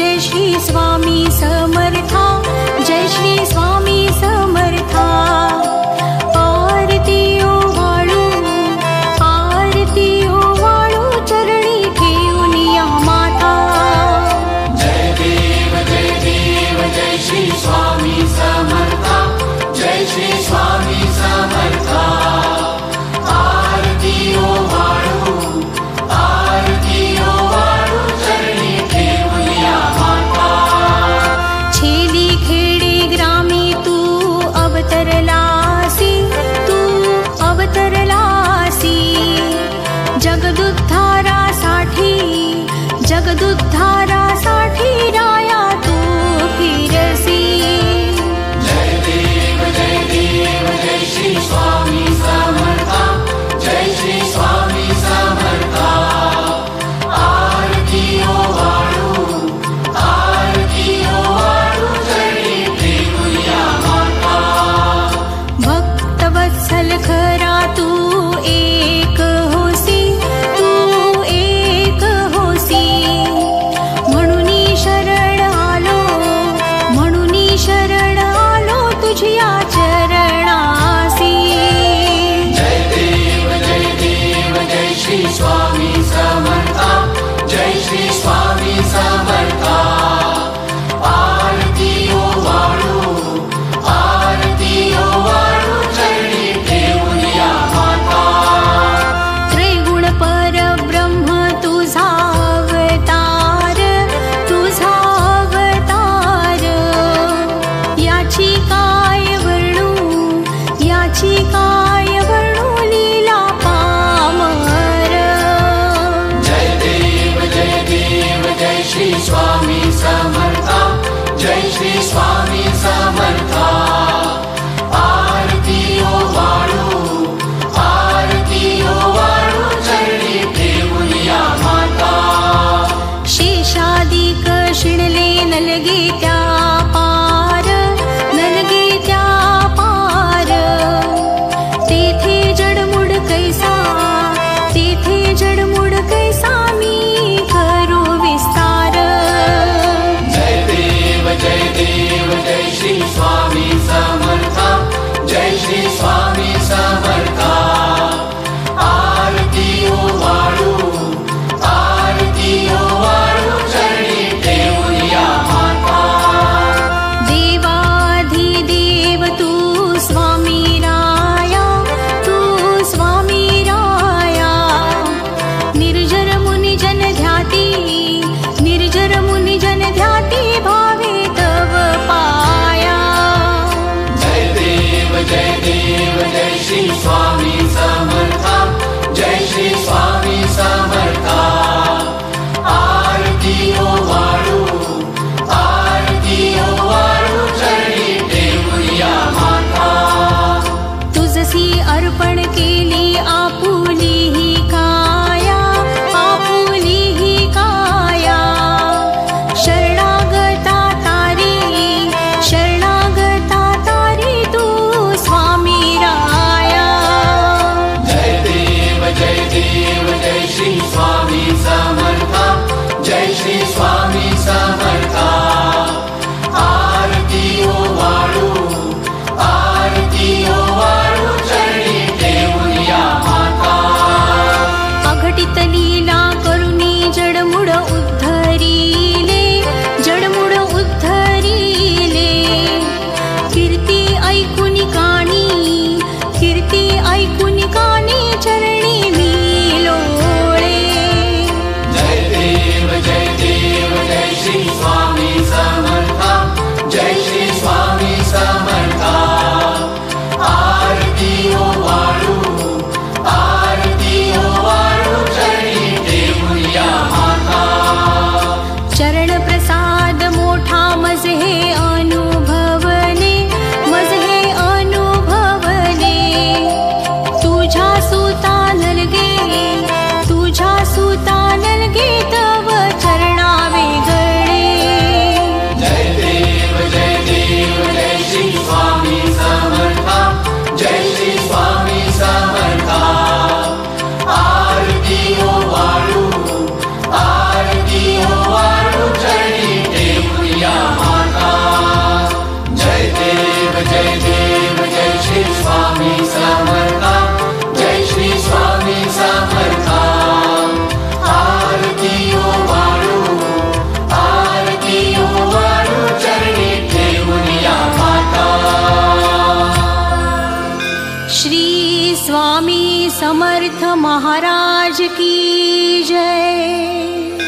जय श्री स्वामी समर्था, जय श्री स्वामी समर्था। आरती ओवाळू, आरती ओवाळू, चरणी ठेवून या माता। जय देव जय श्री स्वामी समर्था, जय श्री स्वामी समर्था। आरती ओवाळू, आरती ओवाळू, चरणी ठेवून या माता। छेली खेडी ग्रामी तू अवतरलासी, तू अवतरलासी। जगदुद्धारासाठी, जगदुद्धारासाठी राया तू फिरसी। जय देव जय श्री स्वामी समर्था, जय श्री स्वामी समर्था। आरती ओवाळू, आरती ओवाळू, चरणी ठेवून या माता। भक्तवत्सल खरा तू एक होसी, तू एक होसी। म्हणूनी शरण आलो, म्हणूनी शरण आलो तुझ्या चरणासी। जय देव जय श्री स्वामी समर्था, जय श्री स्वामी समर्था। आरती ओवाळू, आरती ओवाळू, चरणी ठेवून या माता। त्रिगुण परब्रह्म तुझा अवतार, तुझा अवतार। याची काय वर्णू, याची काय वर्णू लीला पामर। जय देव जय श्री स्वामी समर्था, जय श्री स्वामी समर्था। आरती ओवाळू, आरती ओवाळू, चरणी ठेवून या माता। शेषादिक शिणले नलगे त्या पार, नलगे त्या पार। तेथे जडमुड कैसा, तेथे जडमुड कैसा मी करू विस्तार। जय देव जय श्री स्वामी समर्था, जय श्री स्वामी समर्था। आरती ओवाळू, आरती ओवाळू, चरणी ठेवून या माता। देवाधिदेव तू स्वामी राया, तू स्वामी राया। निर्जर मुनी जन ध्याती, निर्जर मुनी जन ध्याती भावे तव पाया। जय देव जय श्री स्वामी समर्था, जय श्री स्वामी समर्था। आरती ओवाळू, आरती ओवाळू, चरणी ठेवून या माता। तुझसी अर्पण केली आपुली ही काया, आपुली ही काया। शरणागता तारी, शरणागता तारी तू स्वामी राया। जय देव जय श्री स्वामी समर्था, जय श्री स्वामी समर्था। आरती ओवाळू, आरती ओवाळू, चरणी ठेवून या माता। समर्थ महाराज की जय।